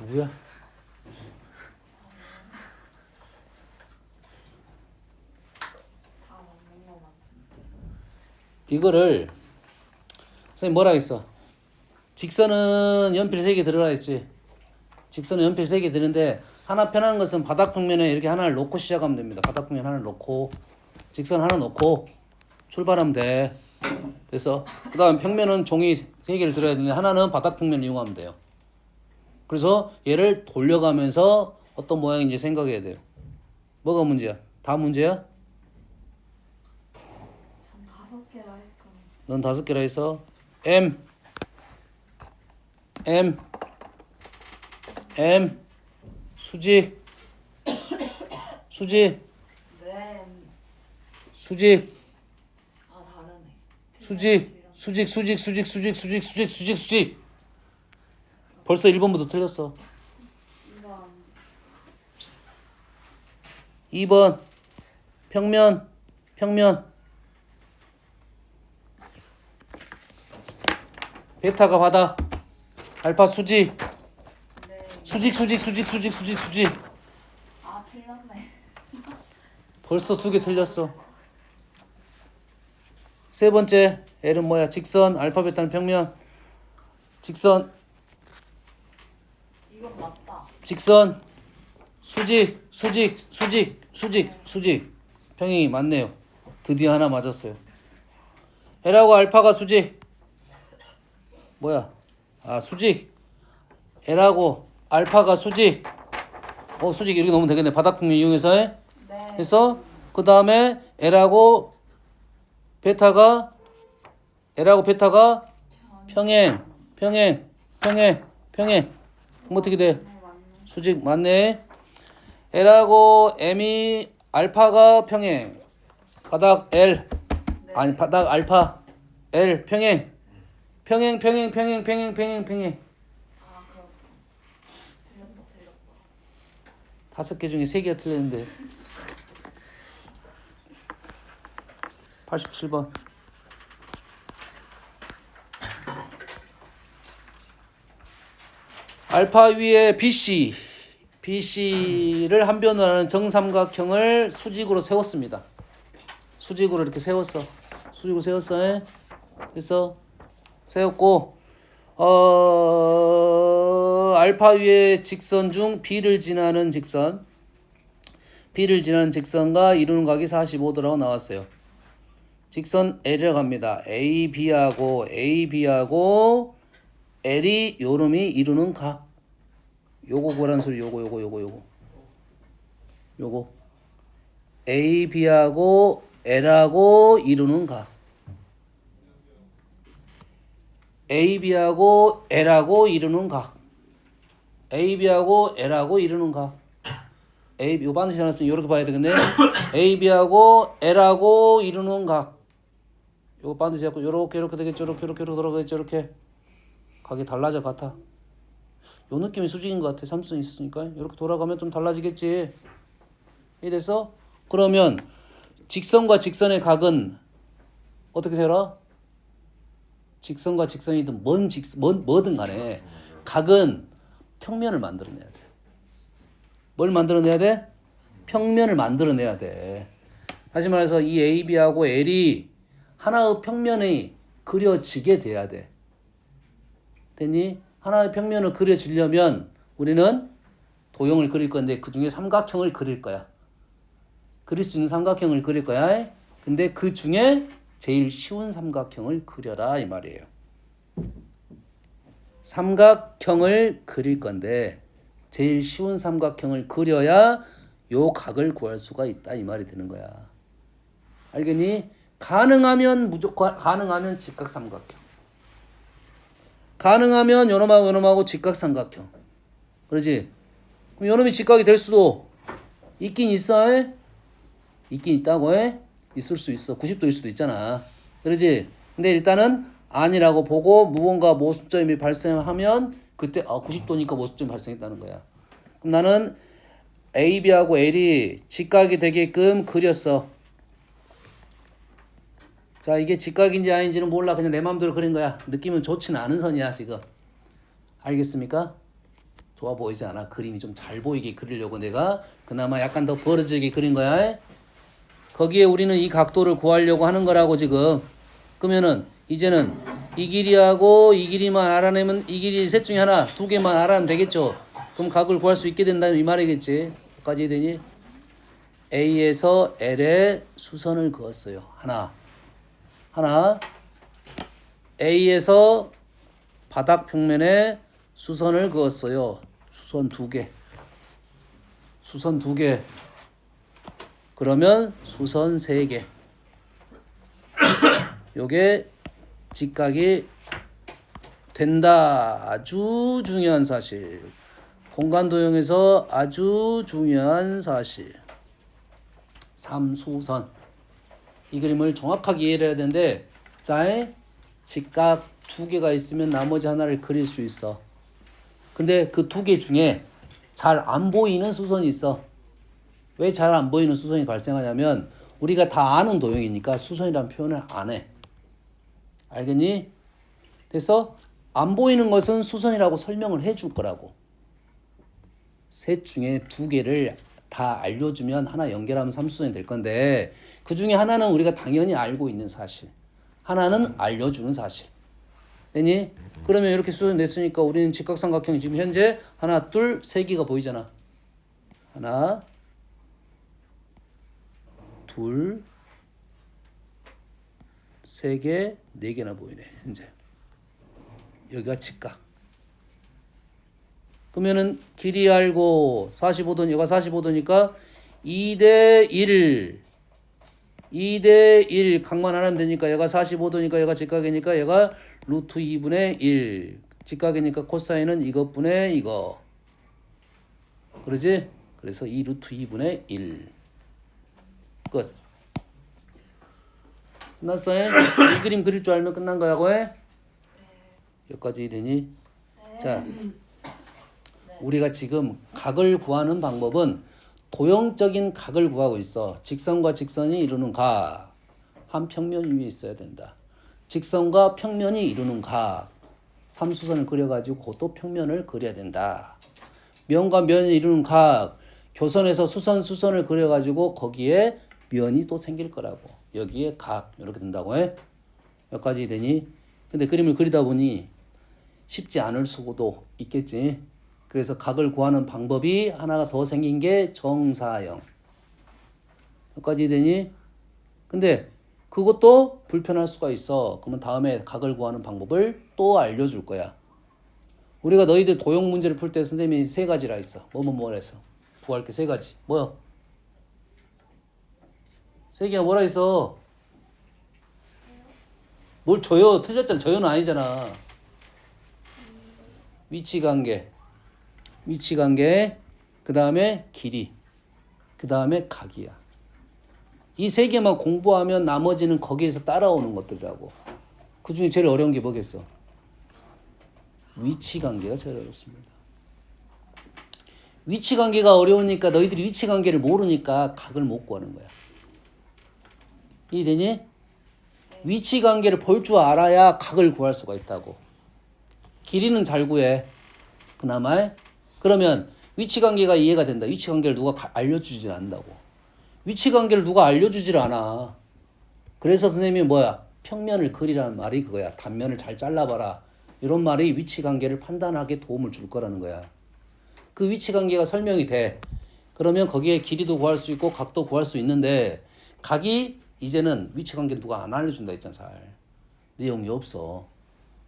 누구야? 이거를 선생님 뭐라 했어? 직선은 연필 3개 들어가 있지. 직선은 연필 3개 드는데 하나 편한 것은 바닥 평면에 이렇게 하나를 놓고 시작하면 됩니다. 바닥 평면 하나를 놓고 직선 하나 놓고 출발하면 돼. 그래서 그 다음 평면은 종이 3개를 들어야 되는데 하나는 바닥 평면을 이용하면 돼요. 그래서 얘를 돌려가면서 어떤 모양인지 생각해야 돼요. 뭐가 문제야? 다 문제야? 전 5개라 했어. 넌 5개라 해서 M 수직 네. 아 다르네. 수직 벌써 1번부터 틀렸어. 2번 평면 베타가 바닥 알파 수직 네. 수직 아 틀렸네. 벌써 2개 틀렸어. 세 번째 L은 뭐야? 직선 알파 베타는 평면 직선 이건 맞다. 직선 수직 평행이 맞네요. 드디어 하나 맞았어요. L하고 알파가 수직 뭐야? 아 수직 L하고 알파가 수직 수직 이렇게 놓으면 되겠네. 바닥 평면 이용해서 네. 해서 그 다음에 L하고 베타가 평행 그럼 어떻게 돼? 네 맞네. 수직 맞네. L하고 M이 알파가 평행 바닥 L 네. 아니 바닥 알파 L 평행 아 그렇다. 틀렸다. 5개 중에 3개가 틀렸는데 87번 알파 위에 BC를 한 변으로 하는 정삼각형을 수직으로 세웠습니다. 수직으로 이렇게 세웠어. 예? 그래서 세웠고 알파 위에 직선 중 B를 지나는 직선과 이루는 각이 45도라고 나왔어요. 직선 L이라고 합니다. AB하고 L이 요놈이 이루는 각. 요거 뭐라는 소리? 요거. AB하고 L하고 이루는 각. AB하고 L하고 이루는 각. 이거 반드시 하나 쓰면 이렇게 봐야 되겠네. AB하고 L하고 이루는 각. 요거 반드시 잡고 이렇게 되겠죠. 이렇게 돌아가겠죠. 이렇게 각이 달라져 같아. 요 느낌이 수직인 것 같아. 삼수는 있으니까 이렇게 돌아가면 좀 달라지겠지. 이래서 그러면 직선과 직선의 각은 어떻게 되라? 직선과 직선이든 뭐든 간에 각은 평면을 만들어내야 돼. 뭘 만들어내야 돼? 평면을 만들어내야 돼. 다시 말해서 이 AB하고 L이 하나의 평면이 그려지게 돼야 돼. 됐니? 하나의 평면을 그려지려면 우리는 도형을 그릴 건데 그 중에 삼각형을 그릴 거야. 그릴 수 있는 삼각형을 그릴 거야. 근데 그 중에 제일 쉬운 삼각형을 그려라 이 말이에요. 삼각형을 그릴 건데 제일 쉬운 삼각형을 그려야 요 각을 구할 수가 있다 이 말이 되는 거야. 알겠니? 가능하면 직각삼각형. 가능하면 요놈하고 직각삼각형. 그러지? 그럼 요놈이 직각이 될 수도 있긴 있어. 있긴 있다고 해? 있을 수 있어. 90도일 수도 있잖아. 그러지? 근데 일단은 아니라고 보고 무언가 모습점이 발생하면 그때 90도니까 모습점이 발생했다는 거야. 그럼 나는 AB하고 L이 직각이 되게끔 그렸어. 자, 이게 직각인지 아닌지는 몰라. 그냥 내 마음대로 그린 거야. 느낌은 좋지는 않은 선이야, 지금. 알겠습니까? 좋아 보이지 않아? 그림이 좀 잘 보이게 그리려고 내가 그나마 약간 더 벌어지게 그린 거야. 거기에 우리는 이 각도를 구하려고 하는 거라고 지금. 그러면은 이제는 이 길이하고 이 길이만 알아내면 이 길이 셋 중에 하나, 두 개만 알아내면 되겠죠. 그럼 각을 구할 수 있게 된다는 이 말이겠지. 여기까지 되니? A에서 L에 수선을 그었어요. 하나. A에서 바닥 평면에 수선을 그었어요. 수선 두 개. 그러면 수선 세 개. 요게 직각이 된다. 아주 중요한 사실. 공간 도형에서 아주 중요한 사실. 삼수선. 이 그림을 정확하게 이해를 해야 되는데, 자, 직각 두 개가 있으면 나머지 하나를 그릴 수 있어. 근데 그 두 개 중에 잘 안 보이는 수선이 있어. 왜 잘 안 보이는 수선이 발생하냐면 우리가 다 아는 도형이니까 수선이라는 표현을 안 해. 알겠니? 됐어? 안 보이는 것은 수선이라고 설명을 해줄 거라고. 셋 중에 두 개를 다 알려주면 하나 연결하면 삼수선이 될 건데 그 중에 하나는 우리가 당연히 알고 있는 사실. 하나는 알려주는 사실. 되니? 그러면 이렇게 수선 냈으니까 우리는 직각삼각형이 지금 현재 하나, 둘, 세 개가 보이잖아. 하나, 둘, 세 개, 네 개나 보이네. 현재. 여기가 직각. 그러면은 길이 알고 45도, 얘가 45도니까 2대 1. 2대 1 각만 하면 되니까 얘가 45도니까 얘가 직각이니까 얘가 루트 2분의 1. 직각이니까 코사인은 이것분의 이거. 그러지? 그래서 이 루트 2분의 1. 끝. 끝났어요? 이 그림 그릴 줄 알면 끝난 거라고 해? 여기까지 되니? 자, 우리가 지금 각을 구하는 방법은 도형적인 각을 구하고 있어. 직선과 직선이 이루는 각. 한 평면 위에 있어야 된다. 직선과 평면이 이루는 각. 삼수선을 그려가지고 그것도 평면을 그려야 된다. 면과 면이 이루는 각. 교선에서 수선을 그려가지고 거기에 면이 또 생길 거라고. 여기에 각. 이렇게 된다고 해. 여기까지 되니? 근데 그림을 그리다 보니 쉽지 않을 수도 있겠지. 그래서 각을 구하는 방법이 하나가 더 생긴 게 정사형. 여기까지 되니? 근데 그것도 불편할 수가 있어. 그러면 다음에 각을 구하는 방법을 또 알려줄 거야. 우리가 너희들 도형 문제를 풀 때 선생님이 세 가지라 했어. 뭐라 했어? 구할 게 세 가지. 뭐야? 세 개가 뭐라 했어? 뭘 줘요? 틀렸잖아. 저요는 아니잖아. 위치관계, 그 다음에 길이, 그 다음에 각이야. 이 세 개만 공부하면 나머지는 거기에서 따라오는 것들이라고. 그 중에 제일 어려운 게 뭐겠어? 위치관계가 제일 어렵습니다. 위치관계가 어려우니까 너희들이 위치관계를 모르니까 각을 못 구하는 거야. 이해되니? 위치관계를 볼 줄 알아야 각을 구할 수가 있다고. 길이는 잘 구해. 그나마. 그러면 위치관계가 이해가 된다. 위치관계를 누가 알려주질 않는다고. 위치관계를 누가 알려주질 않아. 그래서 선생님이 뭐야? 평면을 그리라는 말이 그거야. 단면을 잘 잘라봐라. 이런 말이 위치관계를 판단하게 도움을 줄 거라는 거야. 그 위치관계가 설명이 돼. 그러면 거기에 길이도 구할 수 있고 각도 구할 수 있는데 각이 이제는 위치관계를 누가 안 알려준다 했잖아. 잘. 내용이 없어.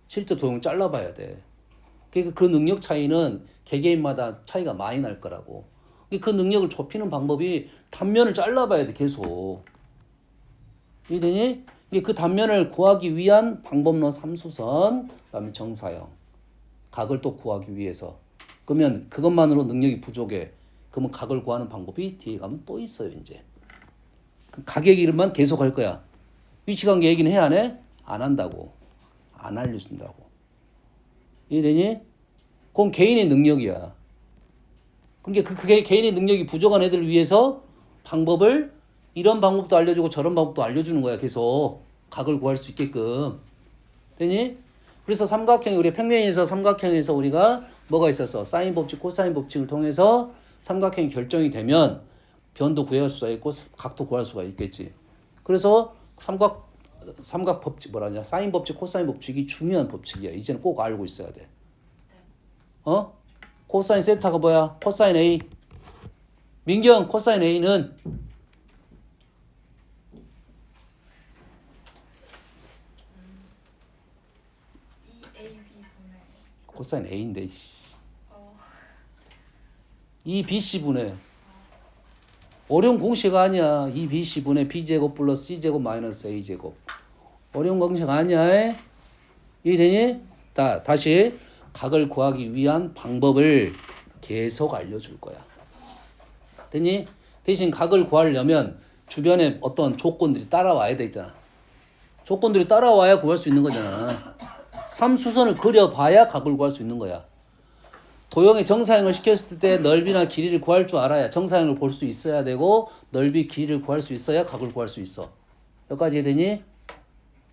실제 도형 잘라봐야 돼. 그러니까 그 능력 차이는 개개인마다 차이가 많이 날 거라고. 그 능력을 좁히는 방법이 단면을 잘라봐야 돼. 계속. 이해되니? 그 단면을 구하기 위한 방법론 삼수선, 그다음에 정사형. 각을 또 구하기 위해서. 그러면 그것만으로 능력이 부족해. 그러면 각을 구하는 방법이 뒤에 가면 또 있어요. 이제. 각 얘기만 계속 할 거야. 위치관계 얘기는 해 안 해? 안 한다고. 안 알려준다고. 이해되니? 그건 개인의 능력이야. 그러니까 그게 개인의 능력이 부족한 애들을 위해서 방법을 이런 방법도 알려주고 저런 방법도 알려주는 거야. 계속 각을 구할 수 있게끔. 되니? 그래서 삼각형이 우리 평면에서 삼각형에서 우리가 뭐가 있었어? 사인 법칙, 코사인 법칙을 통해서 삼각형이 결정이 되면 변도 구할 수가 있고 각도 구할 수가 있겠지. 그래서 삼각 법칙 뭐라냐? 사인 법칙, 코사인 법칙이 중요한 법칙이야. 이제는 꼭 알고 있어야 돼. 어? 코사인 세타가 뭐야? 코사인 A. 민경, 코사인 A는 코사인 A인데. 이 BC분의 어려운 공식 아니야. 이 BC분의 B제곱 플러스 C제곱 마이너스 A제곱. 어려운 공식 아니야. 이해되니? 다시 각을 구하기 위한 방법을 계속 알려줄 거야. 됐니? 대신 각을 구하려면 주변에 어떤 조건들이 따라와야 되잖아. 조건들이 따라와야 구할 수 있는 거잖아. 3수선을 그려봐야 각을 구할 수 있는 거야. 도형의 정사형을 시켰을 때 넓이나 길이를 구할 줄 알아야 정사형을 볼 수 있어야 되고 넓이, 길이를 구할 수 있어야 각을 구할 수 있어. 여기까지 되니?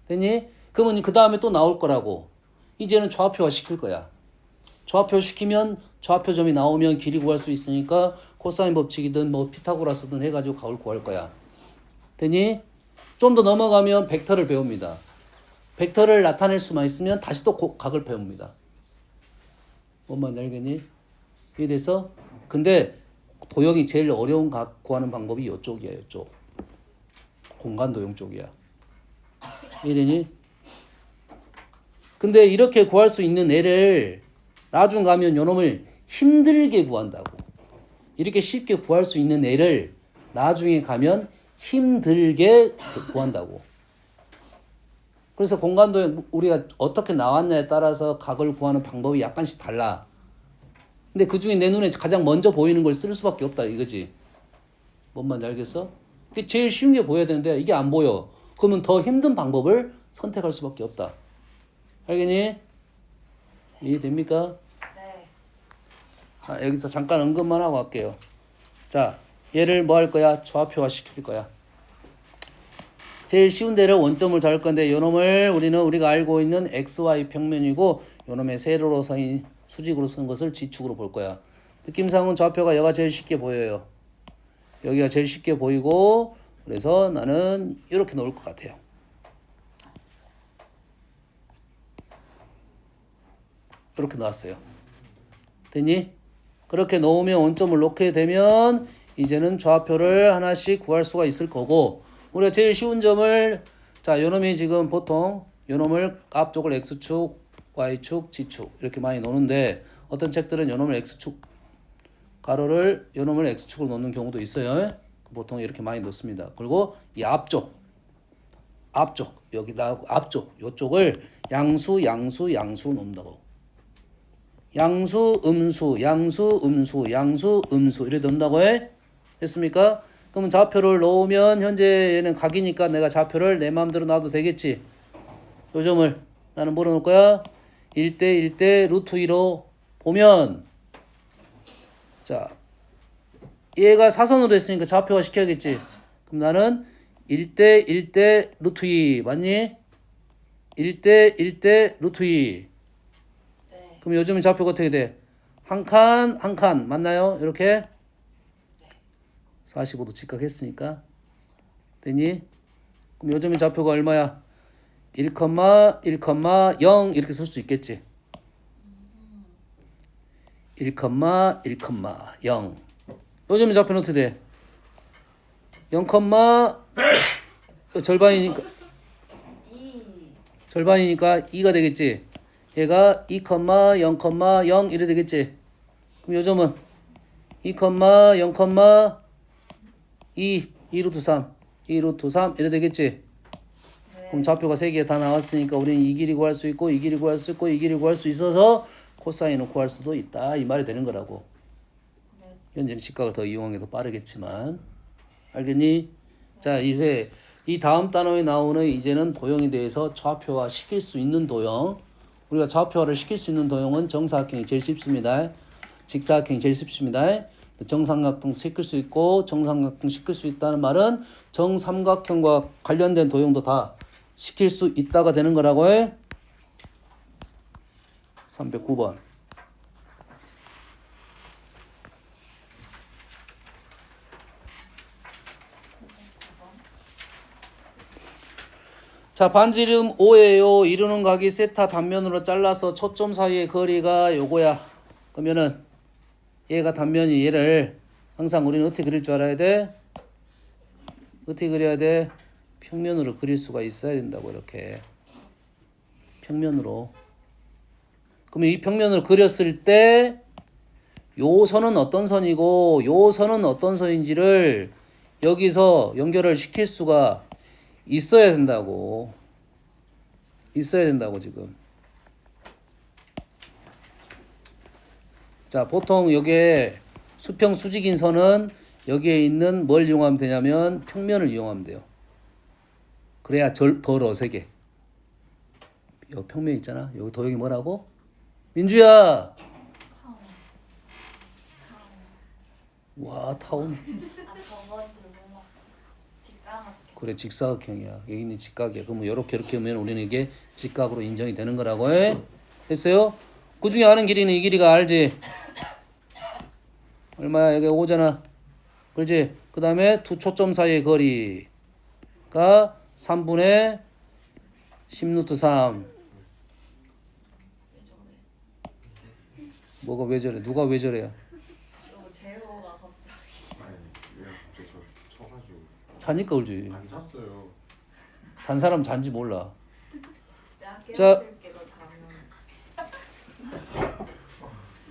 됐니? 그러면 그 다음에 또 나올 거라고. 이제는 좌표화 시킬 거야. 좌표 시키면 좌표점이 나오면 길이 구할 수 있으니까 코사인 법칙이든 뭐 피타고라스든 해가지고 각을 구할 거야. 됐니? 좀 더 넘어가면 벡터를 배웁니다. 벡터를 나타낼 수만 있으면 다시 또 각을 배웁니다. 뭔 말인지 알겠니? 이해돼서? 근데 도형이 제일 어려운 각 구하는 방법이 이쪽이야. 이쪽. 공간 도형 쪽이야. 이해되니? 근데 이렇게 구할 수 있는 애를 나중 가면 요놈을 힘들게 구한다고. 이렇게 쉽게 구할 수 있는 애를 나중에 가면 힘들게 구한다고. 그래서 공간도형 우리가 어떻게 나왔냐에 따라서 각을 구하는 방법이 약간씩 달라. 근데 그 중에 내 눈에 가장 먼저 보이는 걸 쓸 수밖에 없다 이거지. 뭔 말인지 알겠어? 그게 제일 쉬운 게 보여야 되는데 이게 안 보여. 그러면 더 힘든 방법을 선택할 수밖에 없다. 알겠니? 이해됩니까? 네. 여기서 잠깐 언급만 하고 갈게요. 자, 얘를 뭐 할 거야? 좌표화 시킬 거야. 제일 쉬운 데를 원점을 잡을 건데 요놈을 우리가 알고 있는 XY 평면이고 요놈의 세로로 서인 수직으로 쓰는 것을 지축으로 볼 거야. 느낌상은 좌표가 여기가 제일 쉽게 보여요. 여기가 제일 쉽게 보이고 그래서 나는 이렇게 놓을 것 같아요. 이렇게 놓았어요. 됐니? 그렇게 놓으면 원점을 놓게 되면 이제는 좌표를 하나씩 구할 수가 있을 거고 우리가 제일 쉬운 점을 자 요놈이 지금 보통 요놈을 앞쪽을 X축, Y축, G축 이렇게 많이 놓는데 어떤 책들은 요놈을 X축 가로를 요놈을 X축으로 놓는 경우도 있어요. 보통 이렇게 많이 놓습니다. 그리고 이 앞쪽 여기다 앞쪽 요쪽을 양수 놓는다고. 양수 음수 이렇게 놓는다고 해. 됐습니까? 그럼 좌표를 놓으면 현재 얘는 각이니까 내가 좌표를 내 마음대로 놔도 되겠지. 요 점을 나는 뭐로 놓을 거야? 1대 루트 2로 보면 자 얘가 사선으로 됐으니까 좌표화 시켜야겠지. 그럼 나는 1대 루트 2 맞니? 1대 루트 2 네. 그럼 요즘은 좌표가 어떻게 돼? 한 칸 맞나요? 이렇게 45도 직각했으니까 됐니? 그럼 요즘의 좌표가 얼마야? 1,0 이렇게 쓸 수 있겠지. 1,0 요즘의 좌표는 어떻게 돼? 0, 절반이니까 2. 절반이니까 2가 되겠지. 얘가 2,0, 이래 되겠지. 그럼 요점은 2,0, 2루트 3 이래 되겠지. 네. 그럼 좌표가 3개 다 나왔으니까 우리는 이 길이 구할 수 있고 이 길이 구할 수 있고 이 길이 구할 수 있어서 코사인을 구할 수도 있다 이 말이 되는 거라고. 네. 현재는 직각을 더 이용한 게 더 빠르겠지만 알겠니? 자 이제 이 다음 단어에 나오는 이제는 도형에 대해서 좌표화 시킬 수 있는 도형. 우리가 좌표화를 시킬 수 있는 도형은 정사각형이 제일 쉽습니다. 직사각형이 제일 쉽습니다. 정삼각형 시킬 수 있고 정삼각형 시킬 수 있다는 말은 정삼각형과 관련된 도형도 다 시킬 수 있다가 되는 거라고 해. 309번. 자, 반지름 5예요. 이루는 각이 세타 단면으로 잘라서 초점 사이의 거리가 요거야. 그러면은 얘가 단면이 얘를 항상 우리는 어떻게 그릴 줄 알아야 돼? 어떻게 그려야 돼? 평면으로 그릴 수가 있어야 된다고 이렇게. 평면으로. 그러면 이 평면을 그렸을 때 요 선은 어떤 선이고 요 선은 어떤 선인지를 여기서 연결을 시킬 수가 있어야 된다고. 있어야 된다고 지금. 자, 보통 여기에 수평 수직인 선은 여기에 있는 뭘 이용하면 되냐면 평면을 이용하면 돼요. 그래야 덜 어색해. 여기 평면 있잖아. 여기 도형이 뭐라고? 민주야. 와, 타운. 아 저번 줄 몰랐어. 직각학교. 그래, 직사각형이야. 여기 있는 직각이야. 그러면 이렇게 하면 우리는 이게 직각으로 인정이 되는 거라고 해. 됐어요? 그 중에 아는 길이는 이 길이가 알지? 얼마야? 여기 5잖아. 그렇지? 그 다음에 두 초점 사이의 거리가 3분의 10루트 3. 왜 저래? 뭐가 왜 저래? 누가 왜 저래요? 너 재호가 갑자기. 아니 왜 갑자기 저 쳐가지고 자니까 울지. 안 잤어요. 잔 사람 잔지 몰라. 내가 자. 깨워줄게 너 자면.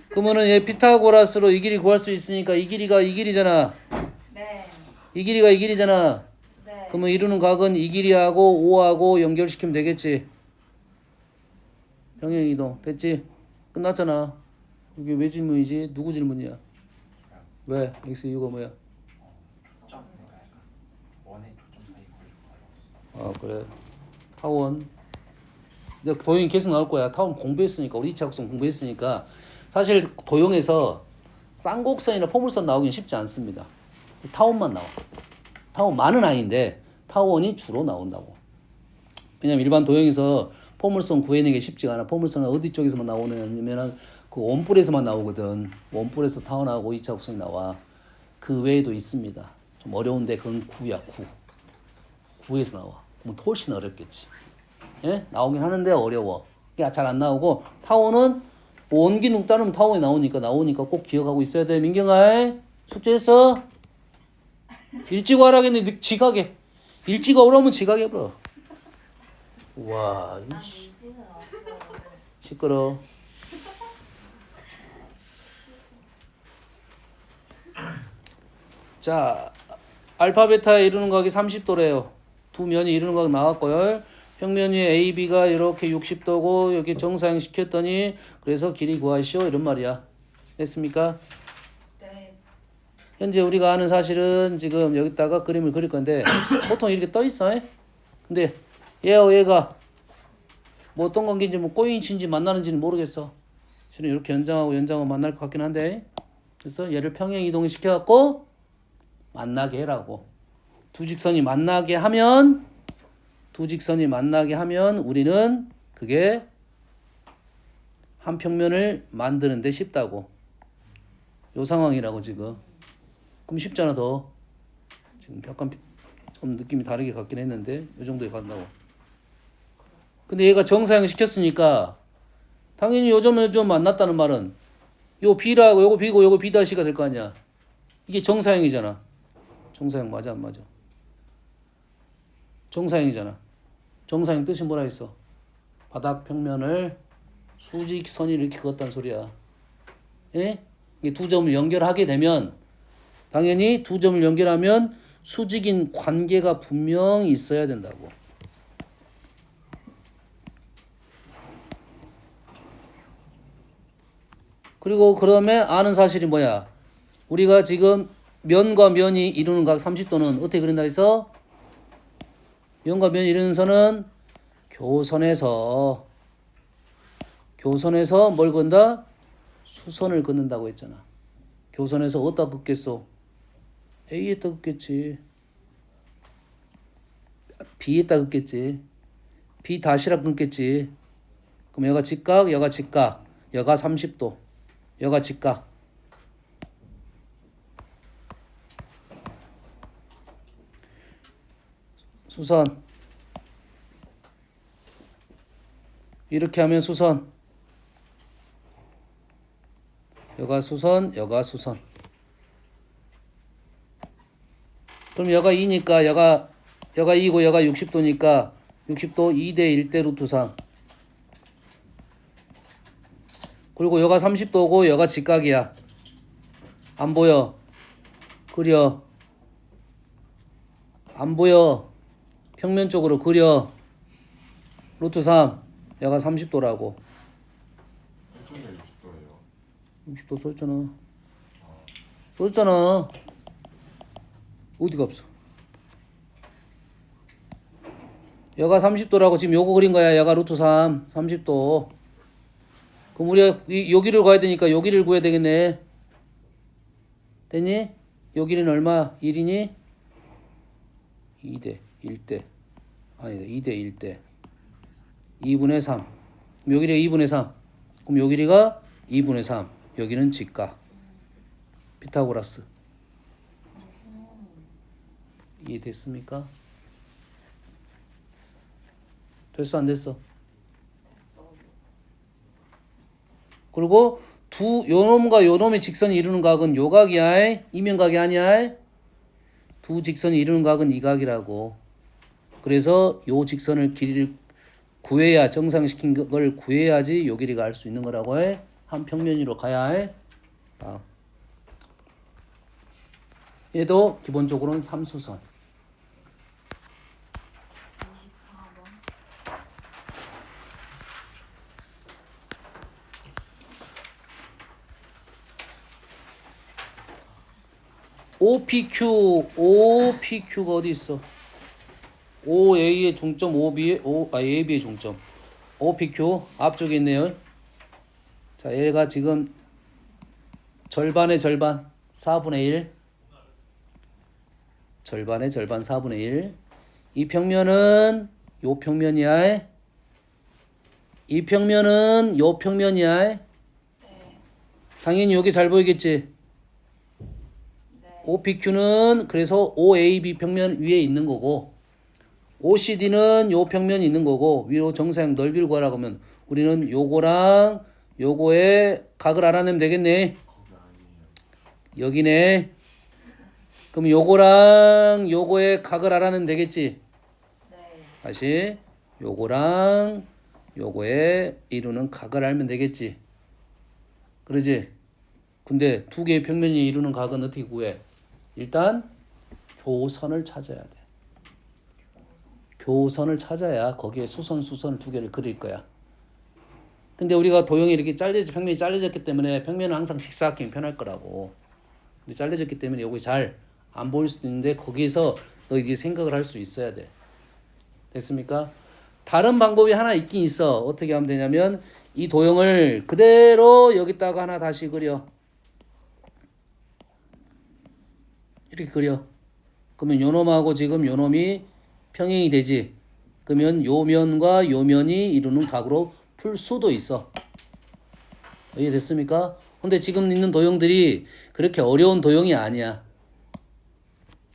그러면은 얘 피타고라스로 이 길이 구할 수 있으니까 이 길이가 이 길이잖아. 네. 이 길이가 이 길이잖아. 네. 그러면 이루는 각은 이 길이하고 5하고 연결시키면 되겠지. 평행 이동 됐지? 끝났잖아. 이게 왜 질문이지? 누구 질문이야? 왜? x 이유가 뭐야? 초점 원의 초점 사이 걸려. 아 그래. 타원. 이제 도형이 계속 나올 거야. 타원 공부했으니까 우리 이차학성 공부했으니까 사실 도형에서 쌍곡선이나 포물선 나오긴 쉽지 않습니다. 타원만 나와. 타원만은 아닌데 타원이 주로 나온다고. 왜냐면 일반 도형에서 포물선 구해내는 게 쉽지가 않아. 포물선은 어디 쪽에서만 나오냐면은 그 원뿔에서만 나오거든. 원뿔에서 타원하고 이차곡선이 나와. 그 외에도 있습니다. 좀 어려운데 그건 구야 구. 구에서 나와. 그럼 훨씬 어렵겠지. 예? 나오긴 하는데 어려워. 그러니까 잘 안 나오고 타원은 원기둥 따르면 타원이 나오니까 꼭 기억하고 있어야 돼. 민경아 숙제했어? 일찍 와라겠네. 지각해. 일찍 오라면 지각해버려. 와 난 일찍은 없어. 시끄러. 자, 알파 베타 이루는 각이 30도래요. 두 면이 이루는 각 나왔고요. 평면이 AB가 이렇게 60도고 여기 정사형 시켰더니 그래서 길이 구하시오 이런 말이야. 됐습니까? 네. 현재 우리가 아는 사실은 지금 여기다가 그림을 그릴 건데 보통 이렇게 떠 있어. 근데 얘와 얘가 뭐 어떤 관계인지 뭐 꼬인친지 만나는지는 모르겠어. 실은 이렇게 연장하고 만날 것 같긴 한데 그래서 얘를 평행 이동을 시켜갖고 만나게 해라고. 두 직선이 만나게 하면 우리는 그게 한 평면을 만드는데 쉽다고. 요 상황이라고 지금. 그럼 쉽잖아 더. 지금 약간 좀 느낌이 다르게 같긴 했는데 요 정도에 간다고. 근데 얘가 정사형 시켰으니까 당연히 요점 만났다는 말은 요 B라고 요거 B고 요거 B 다시가 될 거 아니야. 이게 정사형이잖아. 정사형 맞아 안 맞아? 정사형이잖아. 정사형 뜻이 뭐라 했어? 바닥 평면을 수직선이 이렇게 그었다는 소리야. 예? 이게 두 점을 연결하게 되면 당연히 두 점을 연결하면 수직인 관계가 분명히 있어야 된다고. 그리고 그러면 아는 사실이 뭐야? 우리가 지금 면과 면이 이루는 각 30도는 어떻게 그린다 해서 면과 면이 이루는 선은 교선에서 뭘 건다? 수선을 긋는다고 했잖아. 교선에서 어디다 긋겠어? A에다 긋겠지. B에다 긋겠지. B 다시라 긋겠지. 그럼 여가 직각, 여가 직각. 여가 30도. 여가 직각. 수선. 이렇게 하면 수선. 여가 수선, 여가 수선. 그럼 여가 2니까 여가 2고 여가 60도니까 60도 2대 1대 루트 3. 그리고 여가 30도고 여가 직각이야. 안 보여. 그려. 안 보여. 평면 쪽으로 그려. 루트 3. 여가 30도라고. 1.1 60도예요. 60도 써있잖아. 써있잖아. 어디가 없어. 여가 30도라고 지금 요거 그린 거야. 여가 루트 3. 30도. 그럼 우리가 여기를 가야 되니까 여기를 구해야 되겠네. 됐니? 여기는 얼마? 1이니? 2대 1대. 아니다. 2대 1대. 2분의 3. 그럼 여기가 2분의 3. 그럼 여기가 2분의 3. 여기는 직각. 피타고라스. 이해됐습니까? 됐어 안 됐어? 그리고 요놈과 요놈의 직선이 이루는 각은 요각이야. 이면각이 아니야. 두 직선이 이루는 각은 이 각이라고. 그래서 요 직선을 길이를 구해야 정상시킨 걸 구해야지 요 길이가 알 수 있는 거라고 해. 한 평면 위로 가야 해. 다음. 얘도 기본적으로는 삼수선. 24번. OPQ가 어디 있어? OA의 중점, AB의 중점. OPQ 앞쪽에 있네요. 자, 얘가 지금 절반의 절반 4분의 1. 절반의 절반 4분의 1. 이 평면은 요 평면이야. 이 평면은 요 평면이야. 네. 당연히 여기 잘 보이겠지? 네. OPQ는 그래서 OAB 평면 위에 있는 거고 OCD는 요 평면이 있는 거고 위로 정사형 넓이를 구하라고 하면 우리는 요거랑 요거의 각을 알아내면 되겠네. 거기 아니에요. 여기네. 그럼 요거랑 요거의 각을 알아내면 되겠지. 네. 다시 요거랑 요거의 이루는 각을 알면 되겠지. 그러지? 근데 두 개의 평면이 이루는 각은 어떻게 구해? 일단 교선을 찾아야 돼. 교선을 찾아야 거기에 수선을 두 개를 그릴 거야. 근데 우리가 도형이 이렇게 평면이 잘려졌기 때문에 평면은 항상 직사각형이 편할 거라고. 근데 잘려졌기 때문에 여기 잘 안 보일 수도 있는데 거기에서 너희들이 생각을 할 수 있어야 돼. 됐습니까? 다른 방법이 하나 있긴 있어. 어떻게 하면 되냐면 이 도형을 그대로 여기다가 하나 다시 그려. 이렇게 그려. 그러면 요놈하고 지금 요놈이 평행이 되지. 그러면 요 면과 요 면이 이루는 각으로 풀 수도 있어. 이해됐습니까? 근데 지금 있는 도형들이 그렇게 어려운 도형이 아니야.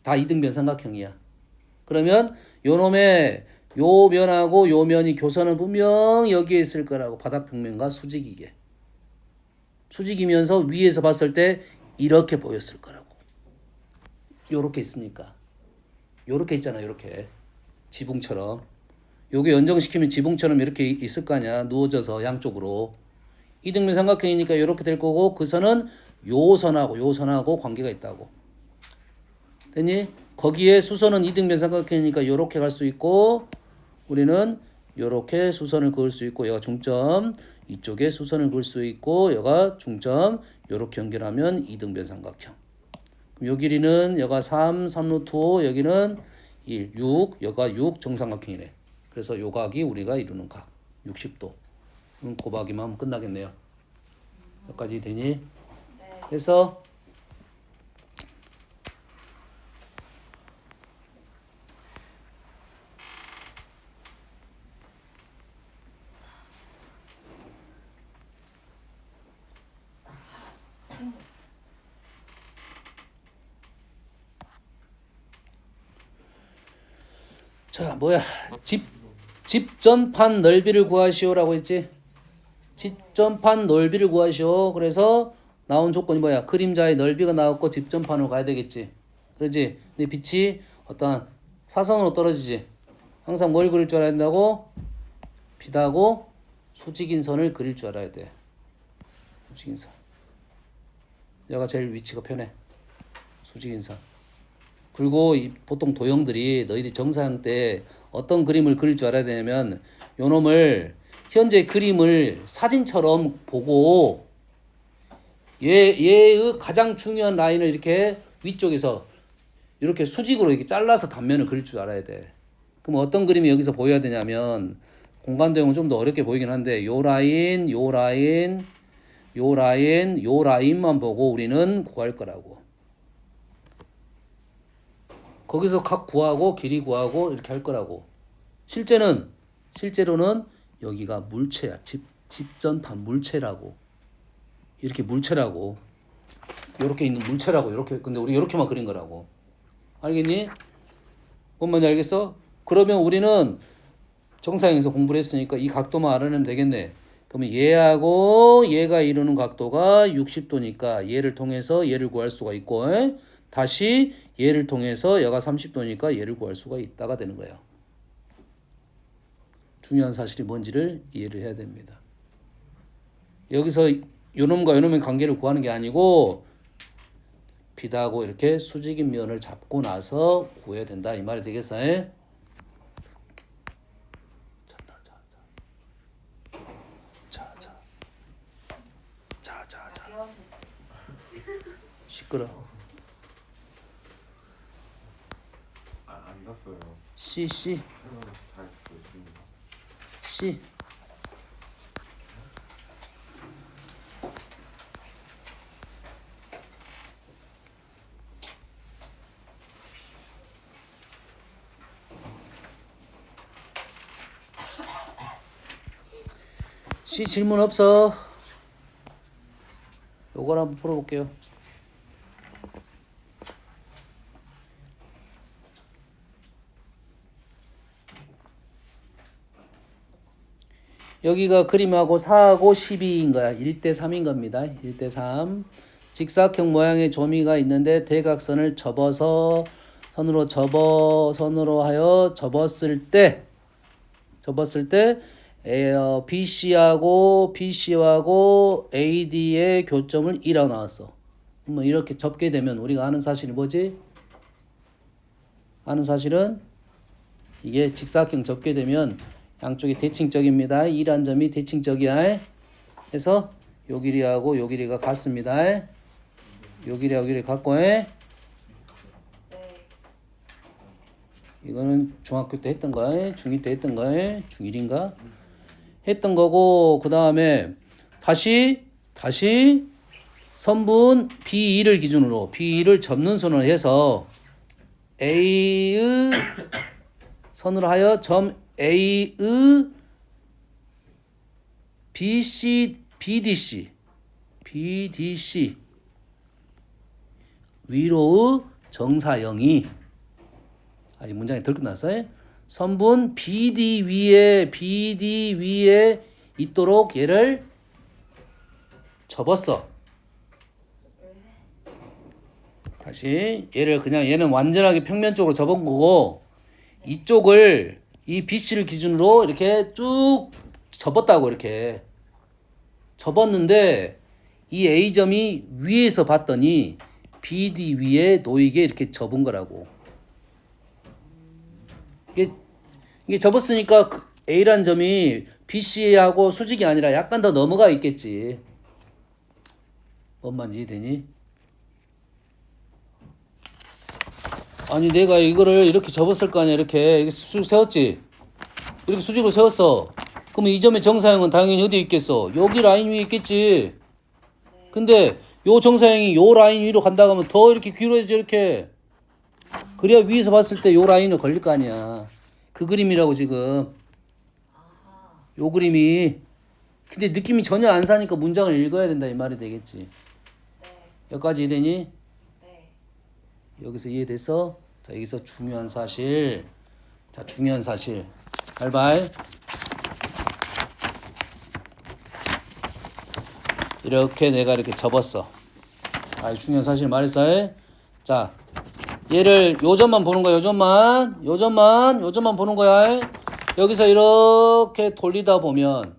다 이등변 삼각형이야. 그러면 요놈의 요 면하고 요 면이 교선은 분명 여기에 있을 거라고. 바닥평면과 수직이게. 수직이면서 위에서 봤을 때 이렇게 보였을 거라고. 요렇게 있으니까. 요렇게 있잖아. 요렇게. 지붕처럼. 요게 연정시키면 지붕처럼 이렇게 있을 거 아니야. 누워져서 양쪽으로. 이등변 삼각형이니까 요렇게 될 거고 그 선은 요 선하고 관계가 있다고. 됐니? 거기에 수선은 이등변 삼각형이니까 요렇게 갈 수 있고 우리는 요렇게 수선을 그을 수 있고 여가 중점 이쪽에 수선을 그을 수 있고 여가 중점 요렇게 연결하면 이등변 삼각형. 그럼 요 길이는 여가 3, 3루트 5 여기는 1, 6 여가 6 정삼각형이네. 그래서 요 각이 우리가 이루는 각 60도. 그럼 곱하기만 하면 끝나겠네요. 여기까지 되니? 네. 그래서 자, 뭐야? 집전판 넓이를 구하시오라고 했지? 집전판 넓이를 구하시오. 그래서 나온 조건이 뭐야? 그림자의 넓이가 나왔고 집전판으로 가야 되겠지. 그러지? 근데 빛이 어떤 사선으로 떨어지지. 항상 뭘 그릴 줄 알아야 된다고? 빛하고 수직인 선을 그릴 줄 알아야 돼. 수직인 선. 여기가 제일 위치가 편해. 수직인 선. 그리고 보통 도형들이 너희들이 정사형 때 어떤 그림을 그릴 줄 알아야 되냐면 요 놈을 현재 그림을 사진처럼 보고 얘의 가장 중요한 라인을 이렇게 위쪽에서 이렇게 수직으로 이렇게 잘라서 단면을 그릴 줄 알아야 돼. 그럼 어떤 그림이 여기서 보여야 되냐면 공간 도형은 좀 더 어렵게 보이긴 한데 요 라인, 요 라인, 요 라인, 요 라인만 보고 우리는 구할 거라고. 거기서 각 구하고 길이 구하고 이렇게 할 거라고. 실제로는 여기가 물체야. 집전판 물체라고. 이렇게 물체라고. 이렇게 있는 물체라고. 이렇게. 근데 우리 이렇게만 그린 거라고. 알겠니? 뭔 말인지 알겠어? 그러면 우리는 정사형에서 공부를 했으니까 이 각도만 알아내면 되겠네. 그러면 얘하고 얘가 이루는 각도가 60도니까 얘를 통해서 얘를 구할 수가 있고 다시 얘를 통해서 얘가 30도니까 얘를 구할 수가 있다가 되는 거예요. 중요한 사실이 뭔지를 이해를 해야 됩니다. 여기서 요놈과 요놈의 관계를 구하는 게 아니고 빛하고 이렇게 수직인 면을 잡고 나서 구해야 된다 이 말이 되겠어요? 자. 시끄러. 안 샀어요. C. 설명을 잘 듣고 있습니다. C. C 질문 없어. 요걸 한번 풀어볼게요. 여기가 그림하고 4하고 12인 거야. 1대 3인 겁니다. 1대 3. 직사각형 모양의 조미가 있는데 대각선을 접어서 선으로 하여 접었을 때 BC하고 AD의 교점을 1하고 나왔어. 그러면 이렇게 접게 되면 우리가 아는 사실이 뭐지? 아는 사실은 이게 직사각형 접게 되면 양쪽이 대칭적입니다. 1한 점이 대칭적이야. 그래서 요 길이하고 요 길이가 같습니다. 요 길이하고 길이 같고 네. 이거는 중학교 때 했던 거, 중2 때 했던 거, 중1인가? 했던 거고 그 다음에 다시 선분 B2를 기준으로 B2를 접는 선을 해서 A의 선으로 하여 점 A의 BDC 위로의 정사형이 아직 문장이 덜 끝났어요. 선분 BD 위에 있도록 얘를 접었어. 다시 얘는 완전하게 평면적으로 접은 거고 이쪽을 이 BC를 기준으로 이렇게 쭉 접었다고 이렇게 접었는데 이 A점이 위에서 봤더니 BD 위에 놓이게 이렇게 접은 거라고. 이게 접었으니까 그 A란 점이 BC하고 수직이 아니라 약간 더 넘어가 있겠지. 뭔 말인지 이해되니? 아니 내가 이거를 이렇게 접었을 거 아니야. 이렇게 수직 세웠지. 이렇게 수직으로 세웠어. 그러면 이 점의 정사형은 당연히 어디에 있겠어? 여기 라인 위에 있겠지. 근데 요 정사형이 요 라인 위로 간다고 하면 더 이렇게 길어지죠. 이렇게. 그래야 위에서 봤을 때 요 라인을 걸릴 거 아니야. 그 그림이라고 지금. 요 그림이. 근데 느낌이 전혀 안 사니까 문장을 읽어야 된다 이 말이 되겠지. 네. 여기까지 이해되니? 네. 여기서 이해됐어? 자, 여기서 중요한 사실 자, 중요한 사실. 발발. 이렇게 내가 이렇게 접었어. 아, 중요한 사실 말했어. 자, 얘를 요점만 보는 거야. 요점만 보는 거야. 여기서 이렇게 돌리다 보면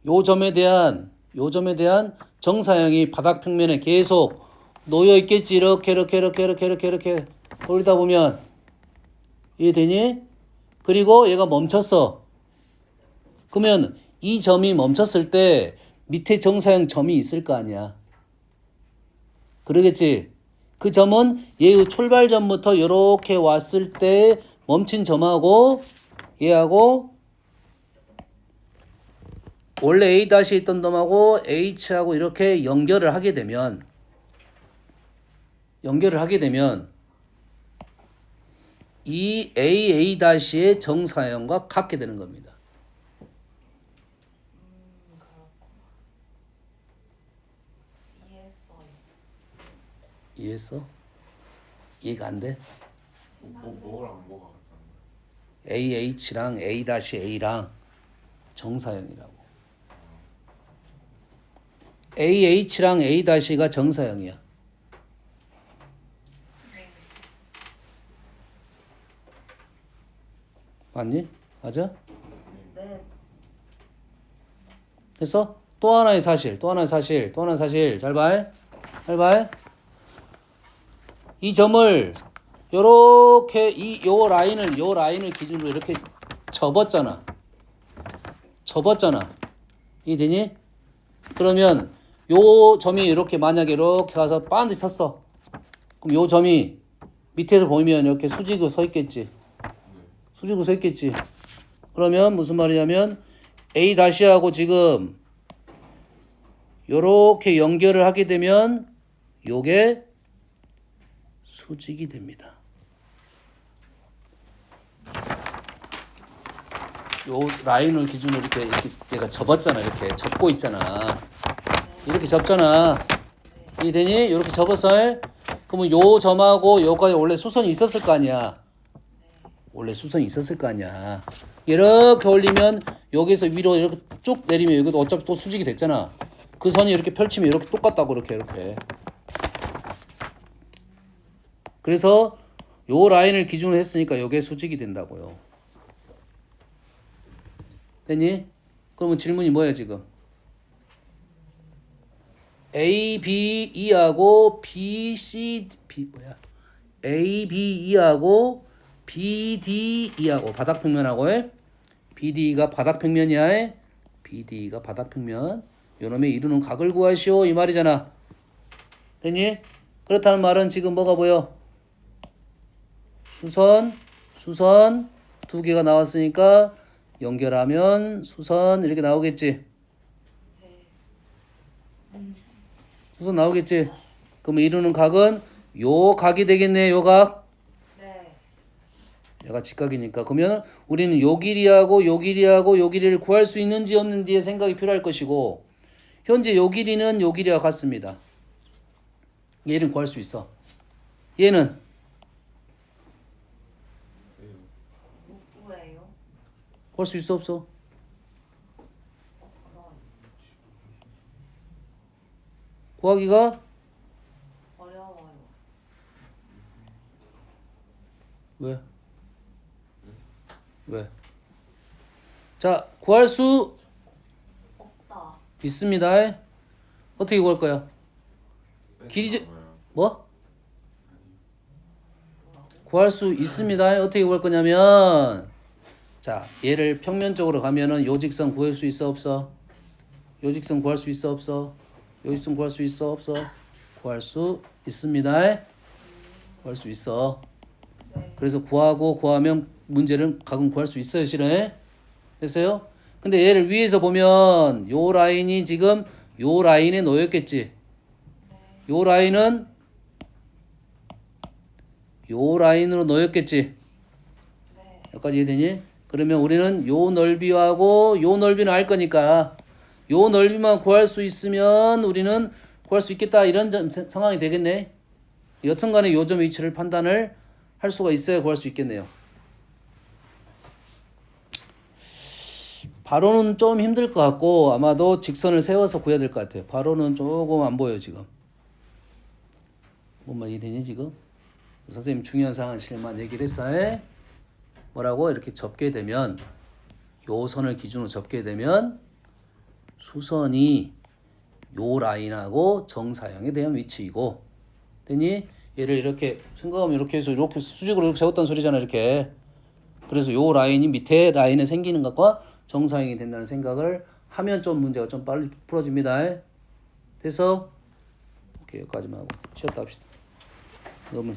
요 점에 대한 정사형이 바닥 평면에 계속 놓여 있겠지. 이렇게 돌리다 보면 이해되니? 그리고 얘가 멈췄어. 그러면 이 점이 멈췄을 때 밑에 정사형 점이 있을 거 아니야. 그러겠지? 그 점은 얘의 출발점부터 이렇게 왔을 때 멈춘 점하고 얘하고 원래 A' 있던 점하고 H하고 이렇게 연결을 하게 되면 이 AA'의 정사형과 같게 되는 겁니다. 이해했어요. 이해했어? 이해가 안 돼? 뭐랑 뭐가 같다는 거예요? AH랑 A''A랑 정사형이라고. AH랑 A''가 정사형이야. 맞니? 맞아? 네. 됐어? 또 하나의 사실. 잘 봐. 이 점을 요렇게 요 라인을 기준으로 이렇게 접었잖아. 이해되니? 그러면 요 점이 이렇게 만약에 이렇게 가서 반드시 섰어. 그럼 요 점이 밑에서 보면 이렇게 수직으로 서 있겠지. 그러면 무슨 말이냐면 A'하고 지금 요렇게 연결을 하게 되면 요게 수직이 됩니다. 요 라인을 기준으로 이렇게 내가 접었잖아. 이렇게 접고 있잖아. 이렇게 접잖아. 이해되니? 이렇게 접었어. 그러면 요 점하고 요가 원래 수선이 있었을 거 아니야. 이렇게 올리면 여기서 위로 이렇게 쭉 내리면 여기도 어차피 또 수직이 됐잖아. 그 선이 이렇게 펼치면 이렇게 똑같다고 이렇게. 그래서 요 라인을 기준으로 했으니까 요게 수직이 된다고요. 됐니? 그러면 질문이 뭐야 지금? A, B, E하고 B, C, A, B, E하고 B, D, E하고 바닥평면하고 BD가 바닥평면이야. BD가 바닥평면. 요놈의 이루는 각을 구하시오 이 말이잖아. 됐니? 그렇다는 말은 지금 뭐가 보여? 수선 두 개가 나왔으니까 연결하면 수선 이렇게 나오겠지. 수선 나오겠지. 그러면 이루는 각은 요 각이 되겠네. 요 각. 네. 얘가 직각이니까. 그러면 우리는 요 길이하고 요 길이를 구할 수 있는지 없는지의 생각이 필요할 것이고 현재 요 길이는 요 길이와 같습니다. 얘는 구할 수 있어. 얘는 누구예요? 구할 수 있어 없어? 구하기가 어려워요. 왜? 자, 구할 수 없다. 있습니다. 어떻게 구할 거야? 길이 뭐? 구할 수 있습니다. 어떻게 구할 거냐면 자, 얘를 평면적으로 가면은 요 직선 구할 수 있어 없어? 요 직선 구할 수 있어 없어? 요 직선 구할 수 있어 없어? 구할 수 있습니다. 구할 수 있어. 네. 그래서 구하면 문제는 각은 구할 수 있어요, 실은. 됐어요? 근데 얘를 위에서 보면 요 라인이 지금 요 라인에 놓였겠지. 요 라인은 요 라인으로 놓였겠지. 네. 여기까지 이해되니? 그러면 우리는 요 넓이하고 요 넓이는 알 거니까 요 넓이만 구할 수 있으면 우리는 구할 수 있겠다 이런 상황이 되겠네. 여튼간에 요 점 위치를 판단을 할 수가 있어야 구할 수 있겠네요. 바로는 좀 힘들 것 같고 아마도 직선을 세워서 구해야 될 것 같아요. 바로는 조금 안 보여요 지금. 뭔 말이 되니 지금? 선생님 중요한 사항을 얘기를 했어요. 뭐라고 이렇게 접게 되면 요 선을 기준으로 접게 되면 수선이 요 라인하고 정사형에 대한 위치이고 되니 얘를 이렇게 생각하면 이렇게 해서 이렇게 수직으로 이렇게 세웠다는 소리잖아 이렇게. 그래서 요 라인이 밑에 라인에 생기는 것과 정사형이 된다는 생각을 하면 좀 문제가 좀 빨리 풀어집니다. 돼서 오케이 여기까지만 하고 쉬었다 합시다. 너무